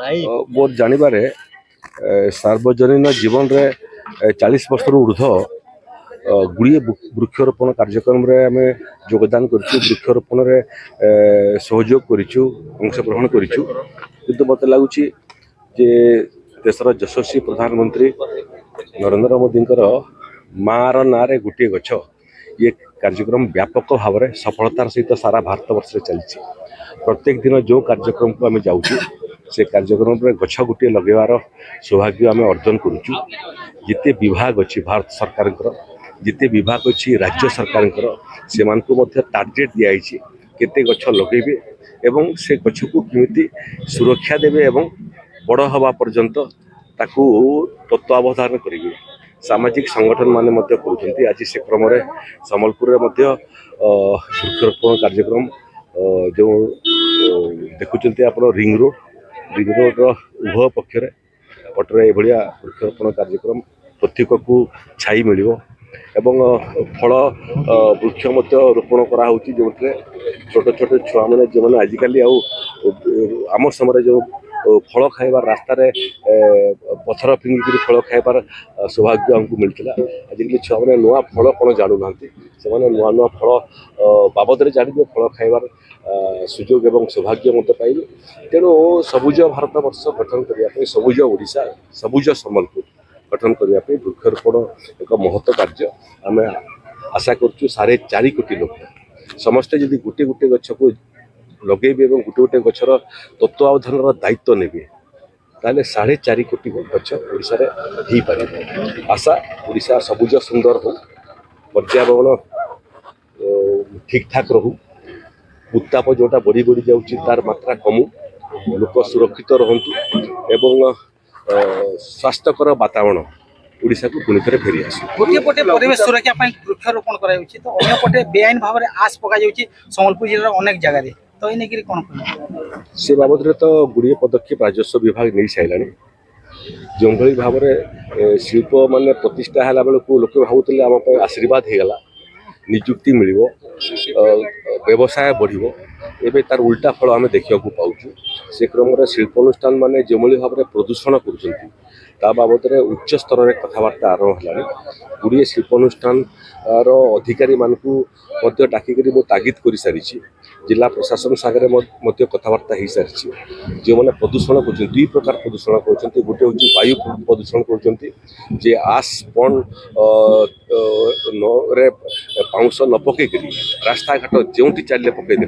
मोर जानवर सार्वजनीन जीवन में 40 वर्ष ऊर्ध गुड़िए वृक्षरोपण कार्यक्रम आम योगदान वृक्षरोपण सहयोग करंशग्रहण करूँ मत लगुच देशर यशस्वी प्रधानमंत्री नरेंद्र मोदी मार ना गोटे गछ ये कार्यक्रम व्यापक भाव में सफलतार सहित सारा भारत वर्ष चलती प्रत्येक दिन जो कार्यक्रम को आम जाऊँ से कार्यक्रम में गछ गोटे लगेबार सौभाग्य आम अर्जन करुचु जिते विभाग अच्छी भारत सरकार जिते विभाग अच्छी राज्य सरकार से टार्गेट दिखाई केते गछ लगे एवं से गछ को केमिति सुरक्षा देवे एवं बड़ हवा पर्यंत ताकू तत्वावधान करेंगे सामाजिक संगठन माने करुँच आज से क्रम संबलपुर वृक्षरोपण कार्यक्रम जो देखुं आप रिंग रोड उभय पक्षर पटरे भाया वृक्षरोपण कार्यक्रम प्रत्येक को छाई मिल एवं फल वृक्ष रोपण कराऊँ जो छोट छोट छुआ मैंने जो मैंने आजिकल आम समय जो फल खाइबार रास्तार पथर फिंगिक फल खाइबार सौभाग्य आमको मिलता आजिकल छुआ मैंने नुआ फल कौन जानू ना से नुआ नुआ फल बाबद जानवे फल खाइबार सुजोग एवं सौभाग्य मत पाइबे तेणु सबुज भारत वर्ष गठन करने सबुज ओडिशा सबुज संबलपुर गठन करने वृक्षरोपण एक महत्व कार्य आम आशा करुँ 4.5 कोटी लोक समस्ते जदि गोटे गोटे गछ को लगे गोटे गोटे गछर तत्वावधान दायित्व ने ताले 4.5 कोटी गछ ओडिशा हो पारे आशा ओडिशा सबुज सुंदर हो पर्यावरण ठीक ठाक रहू उत्ताप जोटा बढ़ी बढ़ी जाऊँगी तार मात्रा कमु लोक सुरक्षित रहतु एवं स्वास्थ्यकर वातावरण ओडिशा को पुणी थे फेरी आस गोटे पटे परिवेश सुरक्षा वृक्षरोपण तो अन्य पटे बेआईन भाव में आस पक संबलपुर जिलार अनेक जगह तो ये नहीं कौन से बाबद तो गुड़िए पदक्षेप राजस्व विभाग नहीं सारा जो भाव में शिल्प मान प्रतिष्ठा है बेलू लोक भावुले आम आशीर्वाद होगला निजुक्ति मिल व्यवसाय बढ़ एवं तार उल्टा फल आम देखा पाऊँ से क्रम शिल्पानुष्ठान मान जो भाव में प्रदूषण कर बाबद में उच्च स्तर में कथबार्ता आरंभ है गुड़िए शिल्पानुष्ठान अधिकारी मानक डाकिक तागिद कर सारी जिला प्रशासन सागर कथबार्ता हो सारी जो मैंने प्रदूषण कर दुई प्रकार प्रदूषण कर गोटे हूँ वायु प्रदूषण कर आस पन पाउंश न पकईक रास्ता घाट जो चलिए पकईदे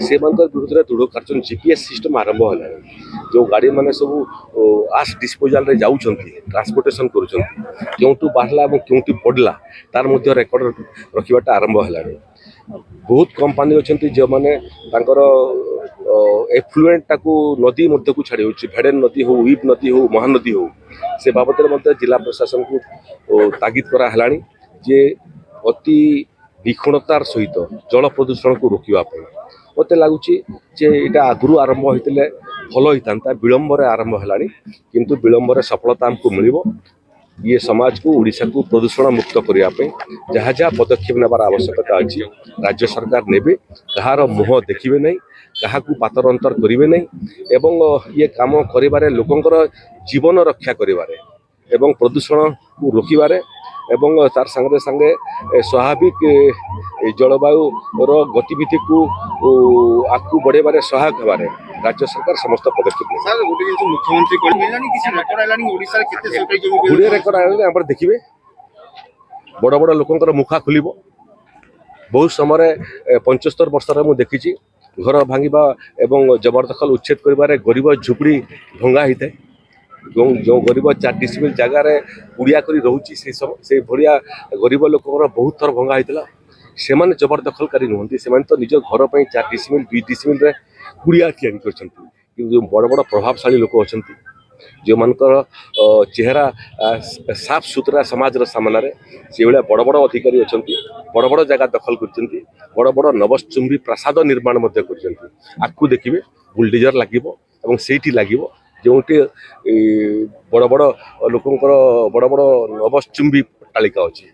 से विरुद्ध में दृढ़ कार्य जीपीएस सिस्टम आरंभ है जो गाड़ी मैंने सब आस डिस्पोजाल जाऊँ ट्रांसपोर्टेशन करूँ बाहर क्यों पड़ला तार मध्य रेकर्ड रखाटा आरंभ है बहुत कंपानी अच्छा जो मैंने एफ्लुएंट टाकू नदी मध्य को छाड़ी भेडेन नदी हो वीप नदी हो महानदी हो से बाबद में जिला प्रशासन को तागिद कराला जे अति निखुणतार सहित जल प्रदूषण को रोकवाई मत लगुच यहाँ आगु आरंभ होते भल होता विलंबर आरंभ है किंतु विलंबर सफलता आमको मिल ये समाज को ओडिशा को प्रदूषण मुक्त करने जहाँ जहाँ पदक्षेप नेबार आवश्यकता अच्छी राज्य सरकार नेबे कहार मुह देखिए नहीं क्या पातर अंतर करेंगे नहीं एवं ये काम कर लोकंर जीवन रक्षा कर प्रदूषण को रोकबार एवं तार संगे संगे स्वाभाविक जलवायुर गतिविधि को आगू बढ़ेबार सहायक होबार राज्य सरकार समस्त पदक्षेप गुड़िया रेकर्ड देखिए बड़ बड़ लोकंर मुखा खोल बहुत समय 75 वर्ष मुझे देखी घर भांगा एवं जबरदखल उच्छेद कर गरीब झुपड़ी भंगा होता है जो गरीब 4 डिसिमिल जगार कुड़िया कर रोचे से भाया गरीब लोक बहुत थर भंगा होता से जबरदखलकारी नुहति से तो निज घर पर 4 डिसिमिल 2 डिसिमिल कुड़िया या बड़ बड़ प्रभावशाली लोक अच्छा जो मानकर चेहरा साफ सुतरा समाज सामने से भाया बड़ बड़ अधिकारी अच्छा बड़ बड़ जगह दखल कर बड़ बड़ नवचुंबी प्रासाद निर्माण आपको देखिए बुलडोजर लगे से लगे जो बड़ बड़ लोकंर बड़ बड़ नवचुंबी तालिका अच्छी।